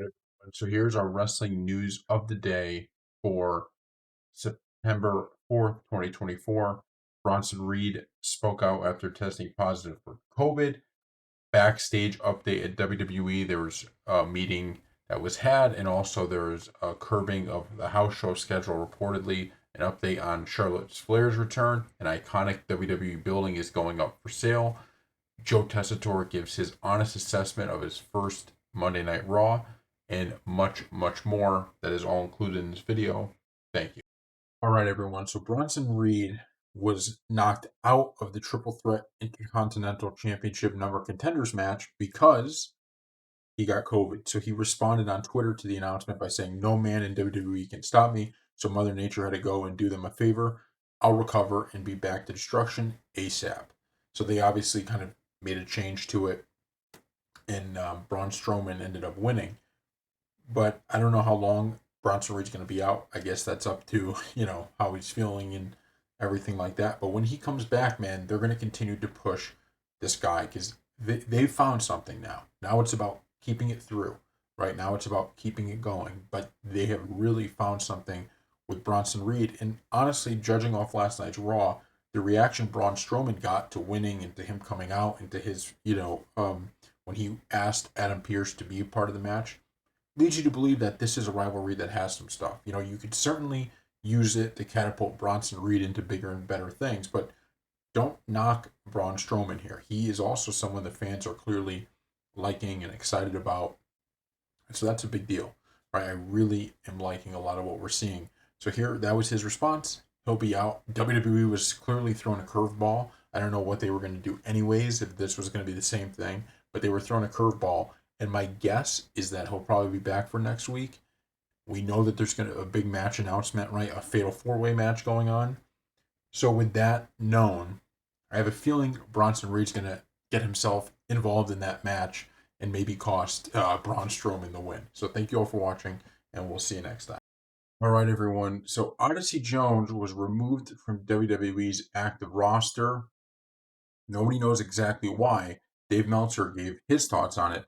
Right. So here's our wrestling news of the day for September 4th, 2024. Bronson Reed spoke out after testing positive for COVID. Backstage update at WWE. There was a meeting that was had, and also there's a curbing of the house show schedule reportedly. An update on Charlotte Flair's return. An iconic WWE building is going up for sale. Joe Tessitore gives his honest assessment of his first Monday Night Raw, and much, much more. That is all included in this video. Thank you. All right, everyone. So Bronson Reed was knocked out of the Triple Threat Intercontinental Championship number contenders match because he got COVID. So he responded on Twitter to the announcement by saying, "No man in WWE can stop me. So Mother Nature had to go and do them a favor. I'll recover and be back to destruction ASAP." So they obviously kind of made a change to it, and Braun Strowman ended up winning. But I don't know how long Bronson Reed's going to be out. I guess that's up to how he's feeling and everything like that. But when he comes back, man, they're going to continue to push this guy because they've found something now. Now it's about keeping it through. Right now it's about keeping it going. But they have really found something with Bronson Reed. And honestly, judging off last night's Raw, the reaction Braun Strowman got to winning and to him coming out and to his, when he asked Adam Pearce to be a part of the match, leads you to believe that this is a rivalry that has some stuff. You could certainly use it to catapult Bronson Reed into bigger and better things, but don't knock Braun Strowman here. He is also someone the fans are clearly liking and excited about. So that's a big deal, right? I really am liking a lot of what we're seeing. So here, that was his response. He'll be out. WWE was clearly throwing a curveball. I don't know what they were going to do anyways, if this was going to be the same thing, but they were throwing a curveball. And my guess is that he'll probably be back for next week. We know that there's going to a big match announcement, right? A fatal four-way match going on. So with that known, I have a feeling Bronson Reed's going to get himself involved in that match and maybe cost Braun Strowman the win. So thank you all for watching, and we'll see you next time. All right, everyone. So Odyssey Jones was removed from WWE's active roster. Nobody knows exactly why. Dave Meltzer gave his thoughts on it.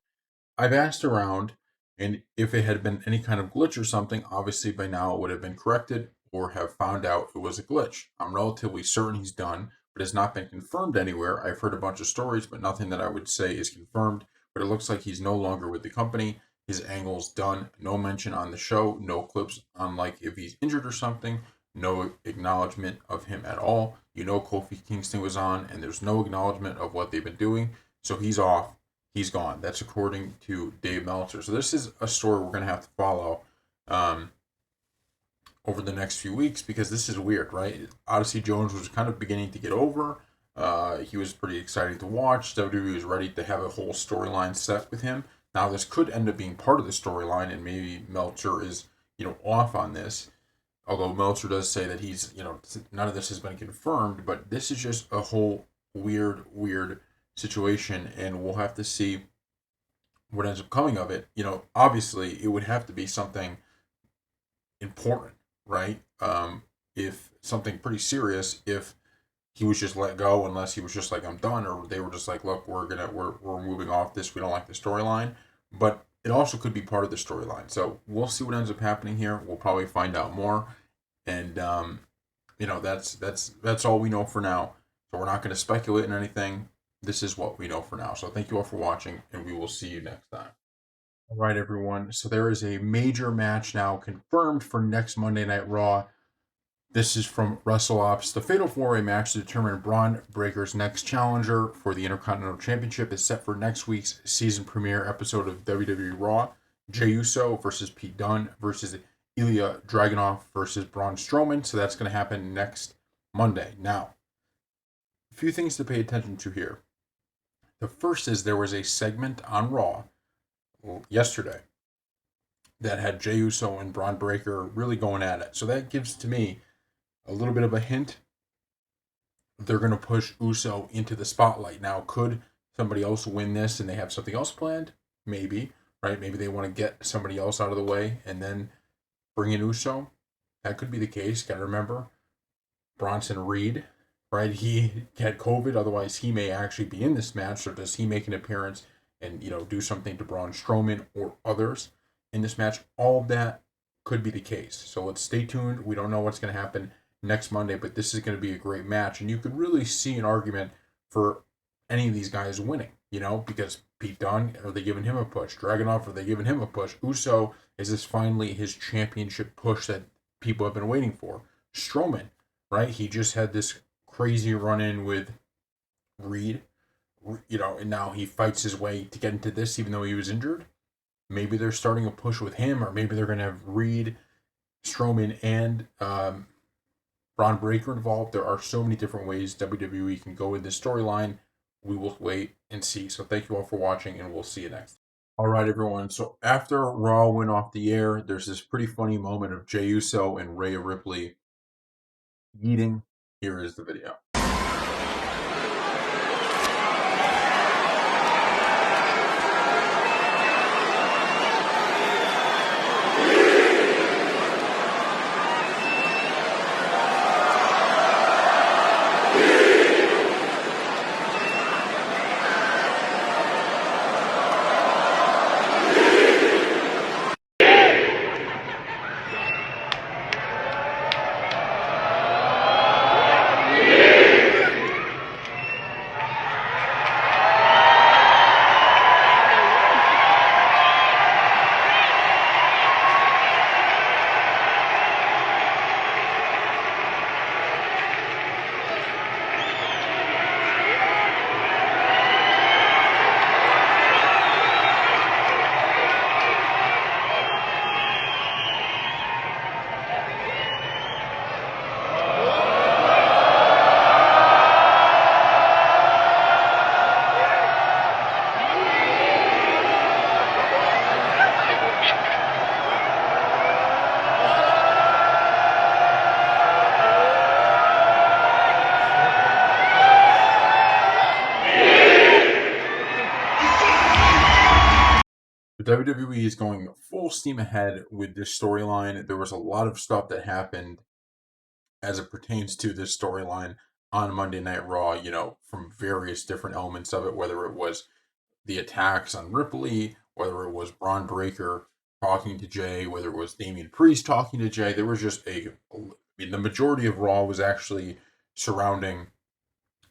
I've asked around, and if it had been any kind of glitch or something, obviously by now it would have been corrected or have found out it was a glitch. I'm relatively certain he's done, but it's not been confirmed anywhere. I've heard a bunch of stories, but nothing that I would say is confirmed. But it looks like he's no longer with the company. His angle's done. No mention on the show, no clips on like if he's injured or something, no acknowledgement of him at all. Kofi Kingston was on, and there's no acknowledgement of what they've been doing. So he's off. He's gone. That's according to Dave Meltzer. So this is a story we're going to have to follow over the next few weeks because this is weird, right? Odyssey Jones was kind of beginning to get over. He was pretty exciting to watch. WWE was ready to have a whole storyline set with him. Now this could end up being part of the storyline, and maybe Meltzer is off on this. Although Meltzer does say that he's none of this has been confirmed, but this is just a whole weird situation, and we'll have to see what ends up coming of it. Obviously, it would have to be something important, right? If something pretty serious, if he was just let go, unless he was just like, "I'm done," or they were just like, "Look, we're moving off this. We don't like the storyline." But it also could be part of the storyline. So we'll see what ends up happening here. We'll probably find out more, and that's all we know for now. So we're not going to speculate on anything. This is what we know for now. So thank you all for watching, and we will see you next time. All right, everyone. So there is a major match now confirmed for next Monday Night Raw. This is from WrestleOps. The Fatal 4-Way match to determine Braun Breaker's next challenger for the Intercontinental Championship is set for next week's season premiere episode of WWE Raw. Jey Uso versus Pete Dunne versus Ilya Dragunov versus Braun Strowman. So that's going to happen next Monday. Now, a few things to pay attention to here. The first is there was a segment on Raw yesterday that had Jey Uso and Braun Breaker really going at it. So that gives to me a little bit of a hint. They're going to push Uso into the spotlight. Now, could somebody else win this and they have something else planned? Maybe, right? Maybe they want to get somebody else out of the way and then bring in Uso. That could be the case. Got to remember, Bronson Reed, right? He had COVID. Otherwise, he may actually be in this match. So does he make an appearance and do something to Braun Strowman or others? in this match. All of that could be the case. So let's stay tuned. We don't know what's going to happen next Monday, but this is going to be a great match. And you could really see an argument for any of these guys winning, because Pete Dunne, are they giving him a push? Dragunov, are they giving him a push? Uso, is this finally his championship push that people have been waiting for? Strowman, right? He just had this crazy run-in with Reed, and now he fights his way to get into this even though he was injured. Maybe they're starting a push with him, or maybe they're going to have Reed, Strowman, and Braun Breaker involved. There are so many different ways WWE can go with this storyline. We will wait and see. So thank you all for watching, and we'll see you next. All right, everyone. So after Raw went off the air, there's this pretty funny moment of Jey Uso and Rhea Ripley eating. Here is the video. WWE is going full steam ahead with this storyline. There was a lot of stuff that happened as it pertains to this storyline on Monday Night Raw, from various different elements of it, whether it was the attacks on Ripley, whether it was Braun Breaker talking to Jey, whether it was Damian Priest talking to Jey. There was just the majority of Raw was actually surrounding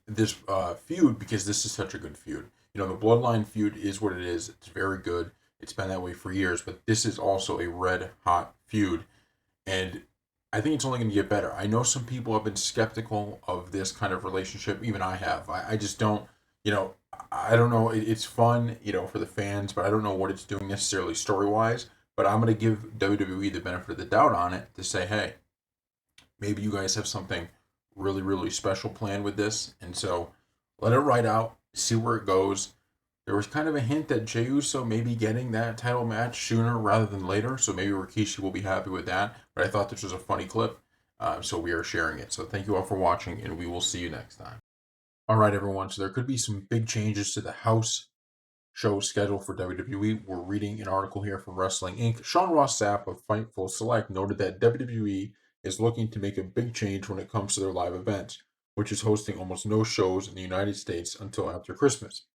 this feud, because this is such a good feud. The Bloodline feud is what it is. It's very good. It's been that way for years, but this is also a red hot feud, and I think it's only going to get better. I know some people have been skeptical of this kind of relationship. Even I have. I just don't, I don't know. It's fun, for the fans, but I don't know what it's doing necessarily story-wise. But I'm going to give WWE the benefit of the doubt on it to say, hey, maybe you guys have something really, really special planned with this. And so let it ride out, see where it goes. There was kind of a hint that Jey Uso may be getting that title match sooner rather than later, so maybe Rikishi will be happy with that. But I thought this was a funny clip, so we are sharing it. So thank you all for watching, and we will see you next time. All right, everyone. So there could be some big changes to the house show schedule for WWE. We're reading an article here from Wrestling Inc. Sean Ross Sapp of Fightful Select noted that WWE is looking to make a big change when it comes to their live events, which is hosting almost no shows in the United States until after Christmas.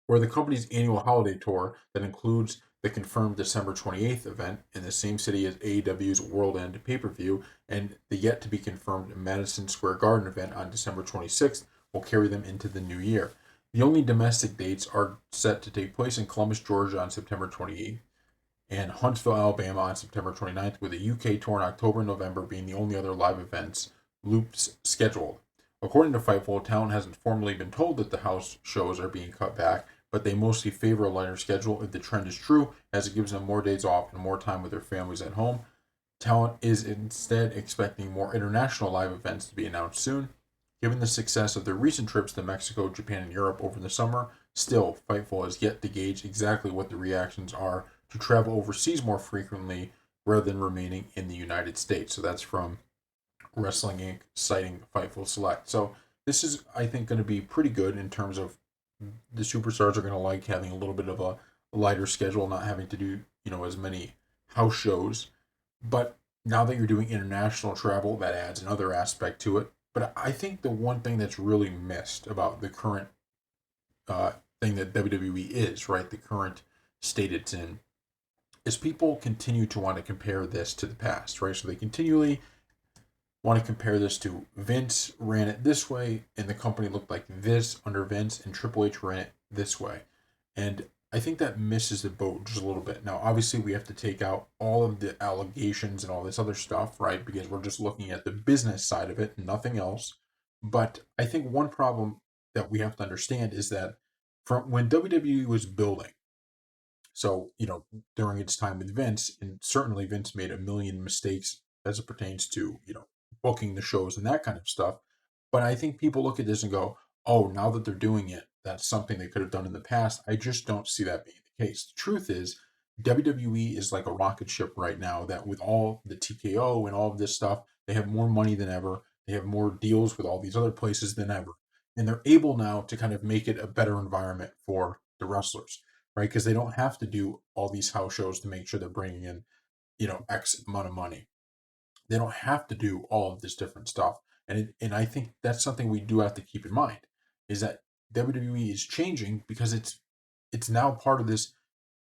Where the company's annual holiday tour that includes the confirmed December 28th event in the same city as AEW's World End pay-per-view and the yet-to-be-confirmed Madison Square Garden event on December 26th will carry them into the new year. The only domestic dates are set to take place in Columbus, Georgia on September 28th and Huntsville, Alabama on September 29th, with a UK tour in October and November being the only other live events loops scheduled. According to Fightful, talent hasn't formally been told that the house shows are being cut back, but they mostly favor a lighter schedule if the trend is true, as it gives them more days off and more time with their families at home. Talent is instead expecting more international live events to be announced soon. Given the success of their recent trips to Mexico, Japan, and Europe over the summer, still, Fightful has yet to gauge exactly what the reactions are to travel overseas more frequently rather than remaining in the United States. So that's from Wrestling Inc. citing Fightful Select. So this is, I think, going to be pretty good in terms of the superstars are going to like having a little bit of a lighter schedule, not having to do, as many house shows. But now that you're doing international travel, that adds another aspect to it. But I think the one thing that's really missed about the current thing that WWE is, right, the current state it's in, is people continue to want to compare this to the past, right? So they continually want to compare this to Vince ran it this way and the company looked like this under Vince, and Triple H ran it this way. And I think that misses the boat just a little bit. Now, obviously, we have to take out all of the allegations and all this other stuff, right? Because we're just looking at the business side of it and nothing else. But I think one problem that we have to understand is that from when WWE was building, so, during its time with Vince, and certainly Vince made a million mistakes as it pertains to, booking the shows and that kind of stuff. But I think people look at this and go, oh, now that they're doing it, that's something they could have done in the past. I just don't see that being the case. The truth is, WWE is like a rocket ship right now that with all the TKO and all of this stuff, they have more money than ever. They have more deals with all these other places than ever. And they're able now to kind of make it a better environment for the wrestlers, right? Because they don't have to do all these house shows to make sure they're bringing in, X amount of money. They don't have to do all of this different stuff. And I think that's something we do have to keep in mind is that WWE is changing because it's now part of this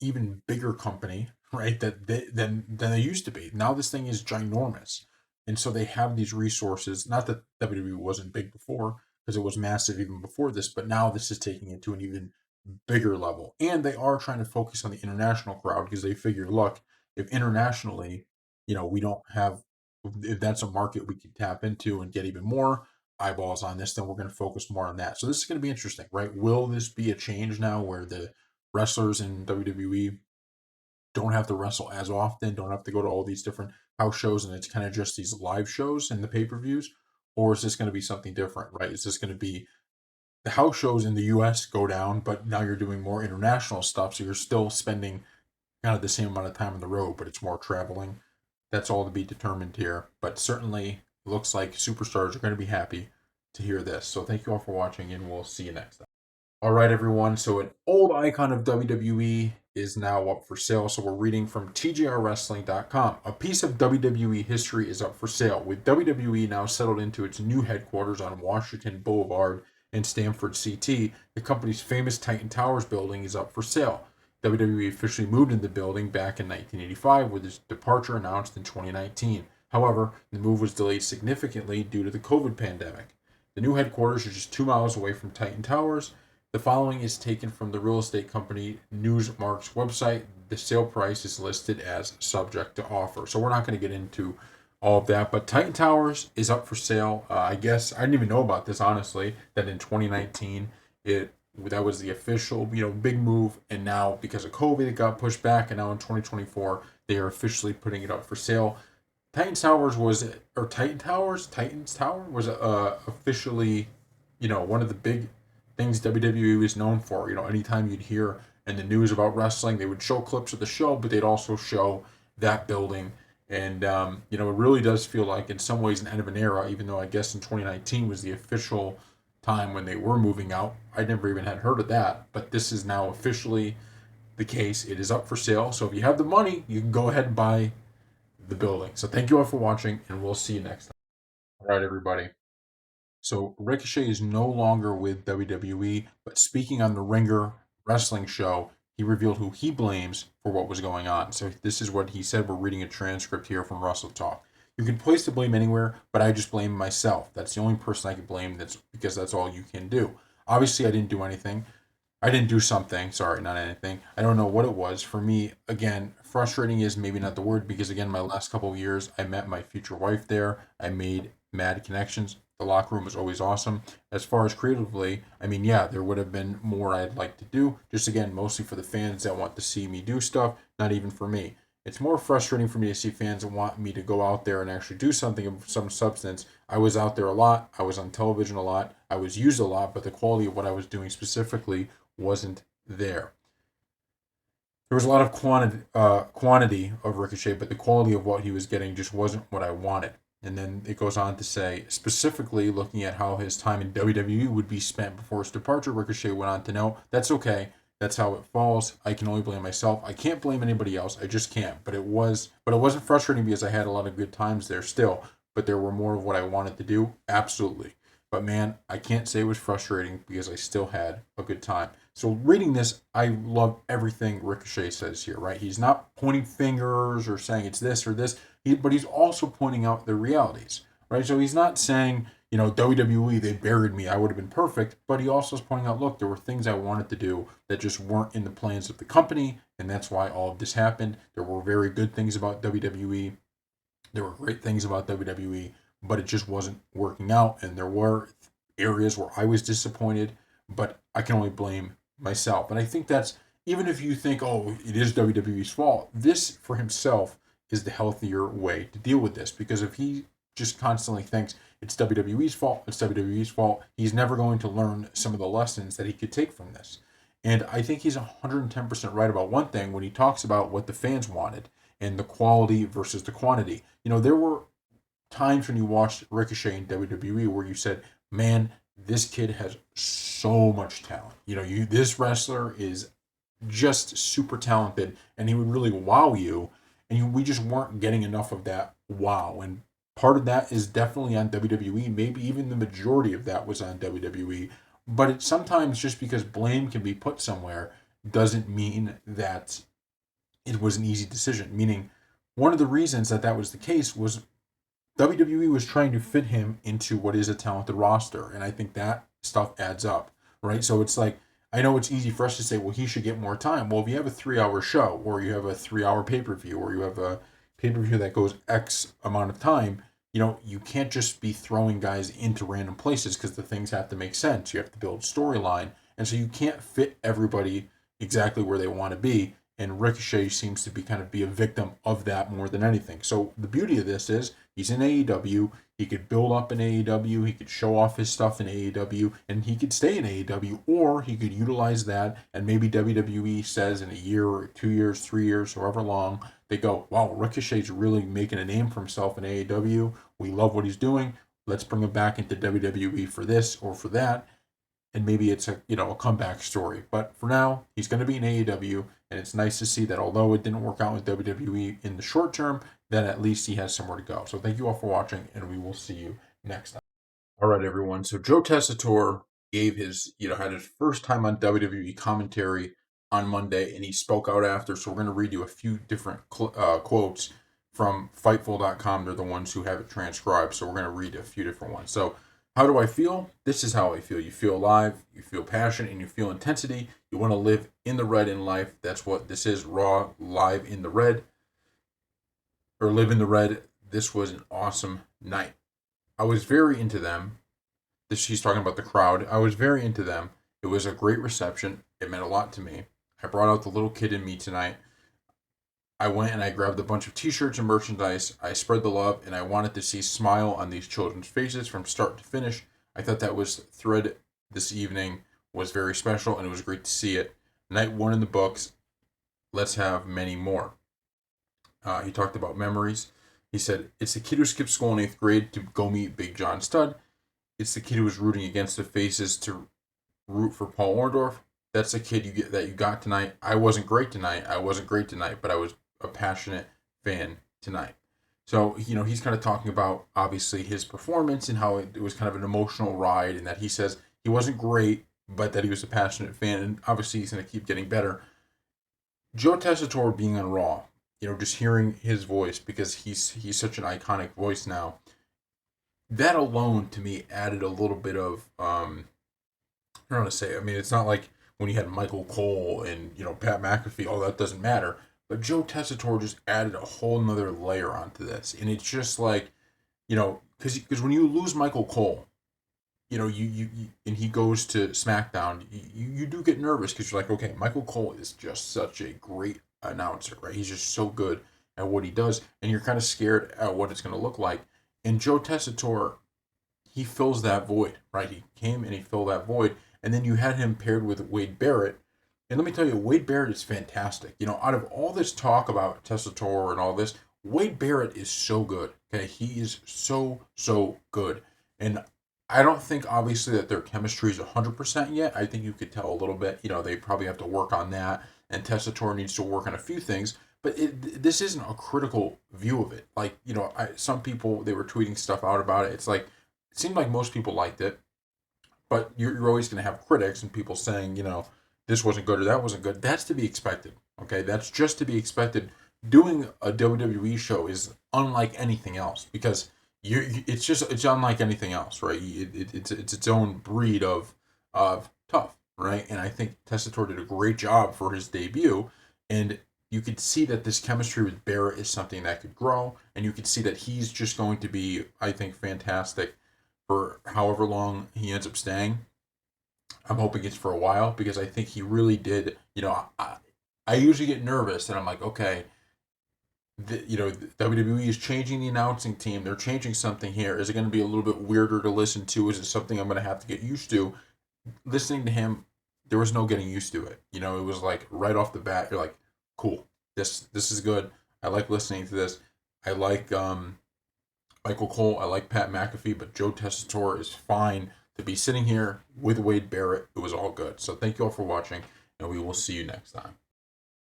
even bigger company, right? Than they used to be. Now this thing is ginormous, and so they have these resources. Not that WWE wasn't big before, because it was massive even before this, but now this is taking it to an even bigger level. And they are trying to focus on the international crowd because they figure, look, if internationally, we don't have, if that's a market we can tap into and get even more eyeballs on this, then we're going to focus more on that. So this is going to be interesting, right? Will this be a change now where the wrestlers in WWE don't have to wrestle as often, don't have to go to all these different house shows, and it's kind of just these live shows and the pay-per-views? Or is this going to be something different, right? Is this going to be the house shows in the US go down, but now you're doing more international stuff, so you're still spending kind of the same amount of time on the road, but it's more traveling? That's all to be determined here. But certainly looks like superstars are going to be happy to hear this. So thank you all for watching, and we'll see you next time. All right, everyone. So an old icon of WWE is now up for sale. So we're reading from TJRWrestling.com. A piece of WWE history is up for sale, with WWE now settled into its new headquarters on Washington Boulevard in Stamford, CT. The company's famous Titan Towers building is up for sale. WWE officially moved into the building back in 1985, with its departure announced in 2019. However, the move was delayed significantly due to the COVID pandemic. The new headquarters are just 2 miles away from Titan Towers. The following is taken from the real estate company Newsmark's website. The sale price is listed as subject to offer. So we're not going to get into all of that, but Titan Towers is up for sale. I guess I didn't even know about this, honestly, that in 2019 that was the official, big move, and now because of COVID it got pushed back, and now in 2024 they are officially putting it up for sale. Titans Tower was officially, one of the big things WWE was known for. Anytime you'd hear in the news about wrestling, they would show clips of the show, but they'd also show that building. And, it really does feel like in some ways an end of an era, even though I guess in 2019 was the official time when they were moving out. I never even had heard of that, but this is now officially the case. It is up for sale. So if you have the money, you can go ahead and buy the building. So thank you all for watching, and we'll see you next time. All right, everybody. So Ricochet is no longer with WWE, but speaking on the Ringer wrestling show, he revealed who he blames for what was going on. So this is what he said. We're reading a transcript here from Wrestle Talk. You can place the blame anywhere, but I just blame myself. That's the only person I can blame. That's because that's all you can do. Obviously, I didn't do anything. I didn't do something. Sorry, not anything. I don't know what it was. For me, again, frustrating is maybe not the word, because again, my last couple of years, I met my future wife there. I made mad connections. The locker room was always awesome. As far as creatively, I mean, yeah, there would have been more I'd like to do. Just again, mostly for the fans that want to see me do stuff, not even for me. It's more frustrating for me to see fans that want me to go out there and actually do something of some substance. I was out there a lot. I was on television a lot. I was used a lot, but the quality of what I was doing specifically wasn't there. There was a lot of quantity of Ricochet, but the quality of what he was getting just wasn't what I wanted. And then it goes on to say, specifically looking at how his time in WWE would be spent before his departure, Ricochet went on to know, that's okay. That's how it falls. I can only blame myself. I can't blame anybody else. I just can't. But it wasn't frustrating because I had a lot of good times there still. But there were more of what I wanted to do. Absolutely. But man, I can't say it was frustrating because I still had a good time. So reading this, I love everything Ricochet says here, right? He's not pointing fingers or saying it's this or this, but he's also pointing out the realities, right? So he's not saying, WWE, they buried me, I would have been perfect, but he also is pointing out, look, there were things I wanted to do that just weren't in the plans of the company, and that's why all of this happened. There were very good things about WWE. There were great things about WWE, but it just wasn't working out. And there were areas where I was disappointed, but I can only blame myself. And I think that's, even if you think, oh, it is WWE's fault, this for himself is the healthier way to deal with this. Because if he just constantly thinks it's WWE's fault, it's WWE's fault, he's never going to learn some of the lessons that he could take from this. And I think he's 110% right about one thing when he talks about what the fans wanted and the quality versus the quantity. There were times when you watched Ricochet in WWE where you said, "Man, this kid has so much talent. This wrestler is just super talented, and he would really wow you." And we just weren't getting enough of that wow. And part of that is definitely on WWE. Maybe even the majority of that was on WWE. But it sometimes, just because blame can be put somewhere, doesn't mean that it was an easy decision. Meaning, one of the reasons that was the case was WWE was trying to fit him into what is a talented roster, and I think that stuff adds up, right? So it's like, I know it's easy for us to say, well, he should get more time. Well, if you have a 3-hour show, or you have a 3-hour pay-per-view, or you have a pay-per-view that goes X amount of time, you can't just be throwing guys into random places, because the things have to make sense. You have to build storyline, and so you can't fit everybody exactly where they want to be. And Ricochet seems to be a victim of that more than anything. So the beauty of this is he's in AEW. He could build up in AEW. He could show off his stuff in AEW, and he could stay in AEW, or he could utilize that. And maybe WWE says in a year or 2 years, 3 years, however long, they go, wow, Ricochet's really making a name for himself in AEW. We love what he's doing. Let's bring him back into WWE for this or for that. And maybe it's a comeback story. But for now, he's going to be in AEW, and it's nice to see that although it didn't work out with WWE in the short term, then at least he has somewhere to go. So thank you all for watching, and we will see you next time. All right, everyone. So Joe Tessitore had his first time on WWE commentary on Monday, and he spoke out after. So we're going to read you a few different quotes from Fightful.com. They're the ones who have it transcribed. So we're going to read a few different ones. So, how do I feel? This is how I feel. You feel alive, you feel passion, and you feel intensity. You want to live in the red in life. That's what this is. Raw, live in the red, or live in the red. This was an awesome night. I was very into them. She's talking about the crowd. I was very into them. It was a great reception. It meant a lot to me. I brought out the little kid in me tonight. I went and I grabbed a bunch of t-shirts and merchandise. I spread the love, and I wanted to see smile on these children's faces from start to finish. I thought that was thread this evening was very special, and it was great to see it. Night one in the books. Let's have many more. He talked about memories. He said, it's the kid who skipped school in 8th grade to go meet Big John Studd. It's the kid who was rooting against the faces to root for Paul Orndorff. That's the kid you got tonight. I wasn't great tonight, but I was a passionate fan tonight. So, he's kind of talking about, obviously, his performance and how it was kind of an emotional ride, and that he says he wasn't great, but that he was a passionate fan, and obviously he's going to keep getting better. Joe Tessitore being on Raw, just hearing his voice, because he's such an iconic voice now, that alone, to me, added a little bit of, I don't know how to say it. I mean, it's not like when you had Michael Cole and, Pat McAfee, all that doesn't matter. But Joe Tessitore just added a whole nother layer onto this. And it's just like, because when you lose Michael Cole, you and he goes to SmackDown, you do get nervous, because you're like, okay, Michael Cole is just such a great announcer, right? He's just so good at what he does, and you're kind of scared at what it's going to look like. And Joe Tessitore, he fills that void, right? He came and he filled that void, and then you had him paired with Wade Barrett. And let me tell you, Wade Barrett is fantastic. Out of all this talk about Tessitore and all this, Wade Barrett is so good. Okay, he is so good. And I don't think, obviously, that their chemistry is 100% yet. I think you could tell a little bit. They probably have to work on that, and Tessitore needs to work on a few things. But this isn't a critical view of it. Like, some people, they were tweeting stuff out about it. It's like, it seemed like most people liked it. but you're always going to have critics and people saying, this wasn't good or that wasn't good. That's to be expected. Okay, that's just to be expected. Doing a WWE show is unlike anything else because it's unlike anything else, right? It's its own breed of tough, right? And I think Tessitore did a great job for his debut, and you could see that this chemistry with Barrett is something that could grow, and you could see that he's just going to be, I think, fantastic for however long he ends up staying. I'm hoping it's for a while because I think he really did. I usually get nervous and I'm like, okay, WWE is changing the announcing team. They're changing something here. Is it going to be a little bit weirder to listen to? Is it something I'm going to have to get used to? Listening to him, there was no getting used to it. It was like right off the bat, you're like, cool, this is good. I like listening to this. I like Michael Cole. I like Pat McAfee, but Joe Tessitore is fine to be sitting here with Wade Barrett. It was all good. So thank you all for watching, and we will see you next time.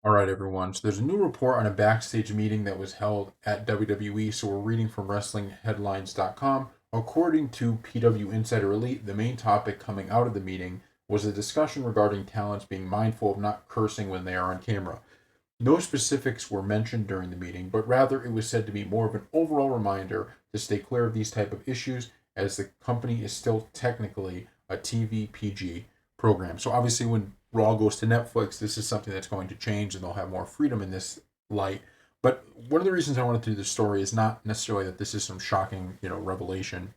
All right, everyone. So there's a new report on a backstage meeting that was held at WWE. So we're reading from WrestlingHeadlines.com. According to PW Insider Elite, the main topic coming out of the meeting was a discussion regarding talents being mindful of not cursing when they are on camera. No specifics were mentioned during the meeting, but rather it was said to be more of an overall reminder to stay clear of these type of issues as the company is still technically a TV PG program. So obviously when Raw goes to Netflix, this is something that's going to change and they'll have more freedom in this light. But one of the reasons I wanted to do this story is not necessarily that this is some shocking, revelation.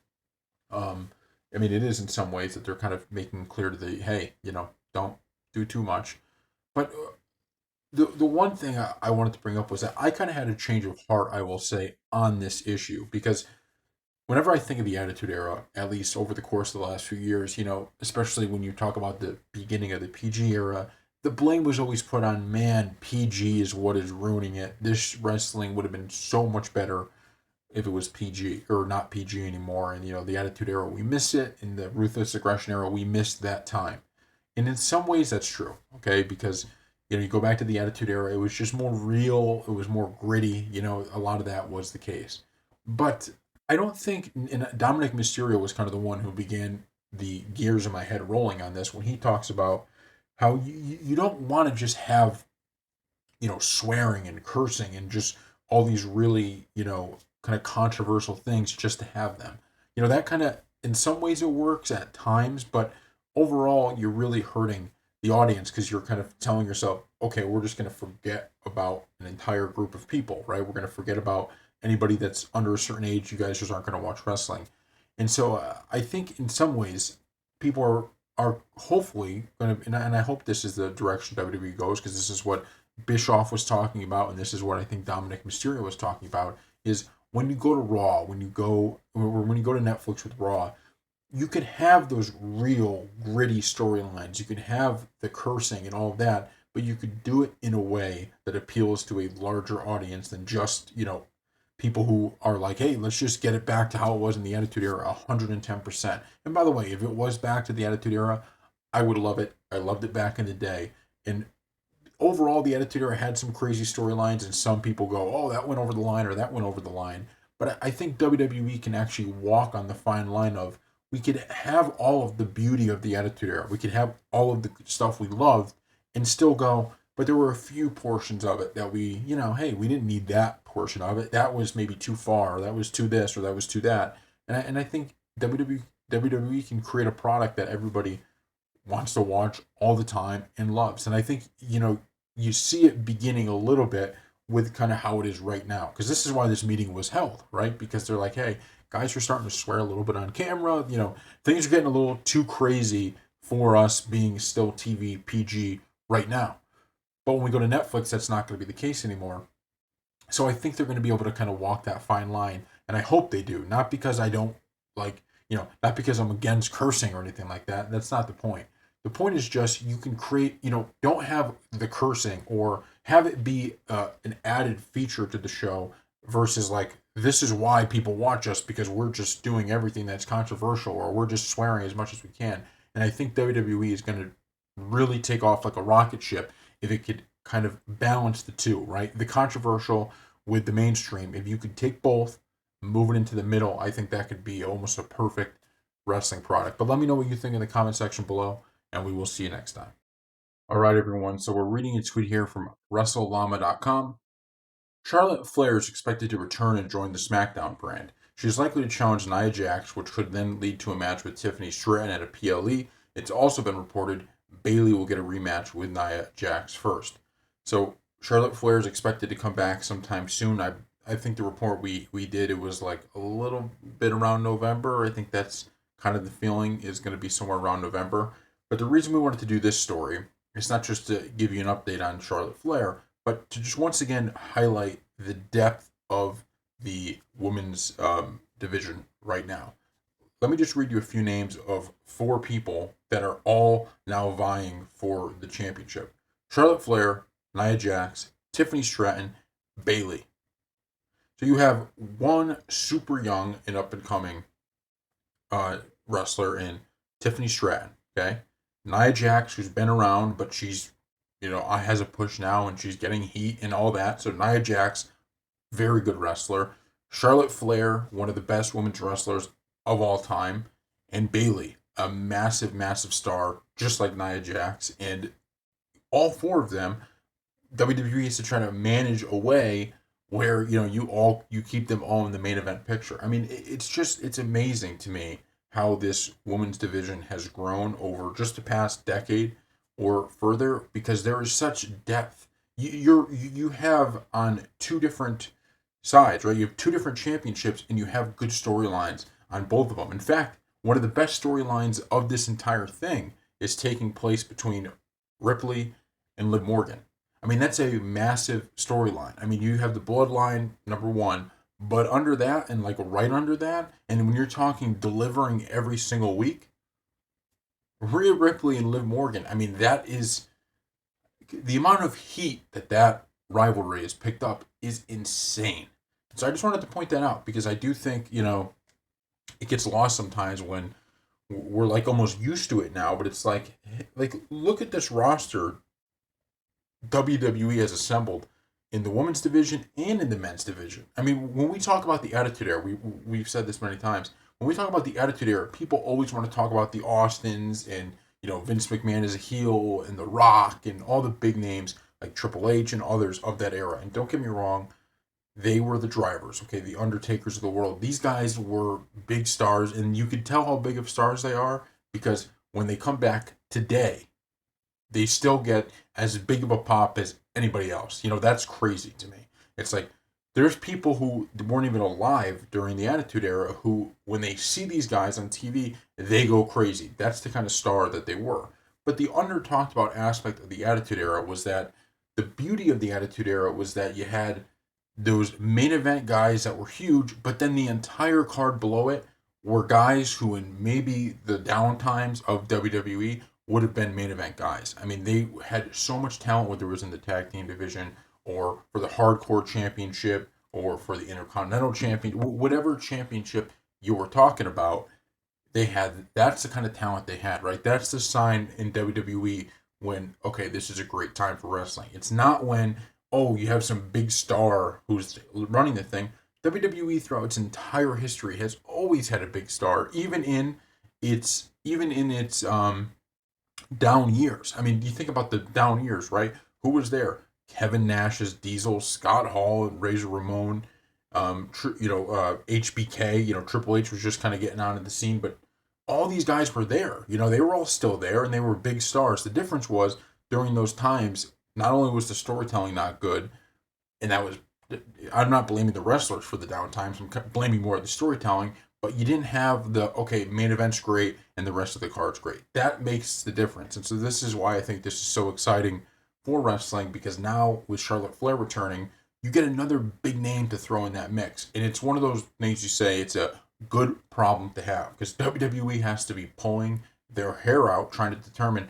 I mean, it is in some ways that they're kind of making clear to hey, don't do too much. But the one thing I wanted to bring up was that I kind of had a change of heart, I will say, on this issue because whenever I think of the Attitude Era, at least over the course of the last few years, especially when you talk about the beginning of the PG era, the blame was always put on, man, PG is what is ruining it. This wrestling would have been so much better if it was PG or not PG anymore. And, the Attitude Era, we miss it. In the Ruthless Aggression Era, we missed that time. And in some ways, that's true, okay? Because, you go back to the Attitude Era, it was just more real, it was more gritty, a lot of that was the case. But I don't think, and Dominic Mysterio was kind of the one who began the gears in my head rolling on this when he talks about how you don't want to just have, swearing and cursing and just all these really, kind of controversial things just to have them. That kind of, in some ways it works at times, but overall you're really hurting the audience because you're kind of telling yourself, okay, we're just going to forget about an entire group of people, right? We're going to forget about anybody that's under a certain age. You guys just aren't going to watch wrestling. And so I think in some ways people are hopefully going to, and I hope this is the direction WWE goes because this is what Bischoff was talking about, and this is what I think Dominic Mysterio was talking about, is when you go to Raw, when you go to Netflix with Raw, you can have those real gritty storylines. You can have the cursing and all of that, but you could do it in a way that appeals to a larger audience than just, people who are like, hey, let's just get it back to how it was in the Attitude Era 110%. And by the way, if it was back to the Attitude Era, I would love it. I loved it back in the day. And overall, the Attitude Era had some crazy storylines, and some people go, oh, that went over the line or that went over the line. But I think WWE can actually walk on the fine line of, we could have all of the beauty of the Attitude Era. We could have all of the stuff we loved and still go, but there were a few portions of it that we, hey, we didn't need that portion of it. That was maybe too far, or that was too this, or that was too that. And I think WWE can create a product that everybody wants to watch all the time and loves. And I think, you see it beginning a little bit with kind of how it is right now. Because this is why this meeting was held, right? Because they're like, hey, guys are starting to swear a little bit on camera. Things are getting a little too crazy for us being still TV PG right now. But when we go to Netflix, that's not going to be the case anymore. So I think they're going to be able to kind of walk that fine line. And I hope they do. Not because I don't not because I'm against cursing or anything like that. That's not the point. The point is just you can create, don't have the cursing or have it be an added feature to the show versus like, this is why people watch us because we're just doing everything that's controversial or we're just swearing as much as we can. And I think WWE is going to really take off like a rocket ship if it could kind of balance the two, right? The controversial with the mainstream. If you could take both, move it into the middle, I think that could be almost a perfect wrestling product. But let me know what you think in the comment section below, and we will see you next time. All right, everyone. So we're reading a tweet here from WrestleLlama.com. Charlotte Flair is expected to return and join the SmackDown brand. She is likely to challenge Nia Jax, which could then lead to a match with Tiffany Stratton at a PLE. It's also been reported Bayley will get a rematch with Nia Jax first. So Charlotte Flair is expected to come back sometime soon. I think the report we did, it was like a little bit around November. I think that's kind of the feeling, is going to be somewhere around November. But the reason we wanted to do this story is not just to give you an update on Charlotte Flair, but to just once again highlight the depth of the women's division right now. Let me just read you a few names of 4 people that are all now vying for the championship: Charlotte Flair, Nia Jax, Tiffany Stratton, Bayley. So you have one super young and up and coming wrestler in Tiffany Stratton. Okay, Nia Jax, who's been around, but she's has a push now and she's getting heat and all that. So Nia Jax, very good wrestler. Charlotte Flair, one of the best women's wrestlers of all time. And Bayley, a massive, massive star, just like Nia Jax. And all 4 of them, WWE has to try to manage a way where you keep them all in the main event picture. I mean, it's amazing to me how this women's division has grown over just the past decade or further, because there is such depth. You have on 2 different sides, right? You have 2 different championships, and you have good storylines on both of them. In fact, one of the best storylines of this entire thing is taking place between Ripley and Liv Morgan. I mean, that's a massive storyline. I mean, you have the bloodline, number 1, but under that, and like right under that, and when you're talking delivering every single week, Rhea Ripley and Liv Morgan, I mean, that is the amount of heat that rivalry has picked up is insane. So I just wanted to point that out, because I do think, it gets lost sometimes when we're like almost used to it now, but it's like look at this roster WWE has assembled in the women's division and in the men's division. I mean, when we talk about the Attitude Era, we've said this many times. When we talk about the Attitude Era, people always want to talk about the Austins and Vince McMahon as a heel and The Rock and all the big names like Triple H and others of that era. And don't get me wrong, they were the drivers, okay, the Undertakers of the world. These guys were big stars, and you could tell how big of stars they are because when they come back today, they still get as big of a pop as anybody else. That's crazy to me. It's like there's people who weren't even alive during the Attitude Era who, when they see these guys on TV, they go crazy. That's the kind of star that they were. But the under talked about aspect of the Attitude Era was that the beauty of the Attitude Era was that you had those main event guys that were huge, but then the entire card below it were guys who in maybe the down times of WWE would have been main event guys. I mean, they had so much talent, whether it was in the tag team division or for the hardcore championship or for the intercontinental champion, whatever championship you were talking about, that's the kind of talent they had, right? That's the sign in WWE when, okay, this is a great time for wrestling. It's not when, oh, you have some big star who's running the thing. WWE throughout its entire history has always had a big star, even in its down years. I mean, you think about the down years, right? Who was there? Kevin Nash as Diesel, Scott Hall and Razor Ramon, HBK. Triple H was just kind of getting onto the scene, but all these guys were there. They were all still there, and they were big stars. The difference was during those times, not only was the storytelling not good, and I'm not blaming the wrestlers for the down times. I'm blaming more of the storytelling. But you didn't have main event's great and the rest of the card's great. That makes the difference. And so this is why I think this is so exciting for wrestling, because now with Charlotte Flair returning, you get another big name to throw in that mix. And it's one of those things you say it's a good problem to have, because WWE has to be pulling their hair out trying to determine,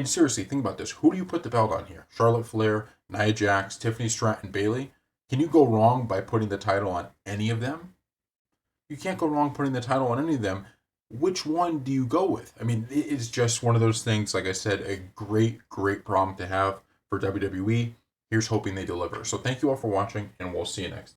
seriously, think about this. Who do you put the belt on here? Charlotte Flair, Nia Jax, Tiffany Stratton, Bayley? Can you go wrong by putting the title on any of them? You can't go wrong putting the title on any of them. Which one do you go with? I mean, it's just one of those things, like I said, a great, great problem to have for WWE. Here's hoping they deliver. So thank you all for watching, and we'll see you next.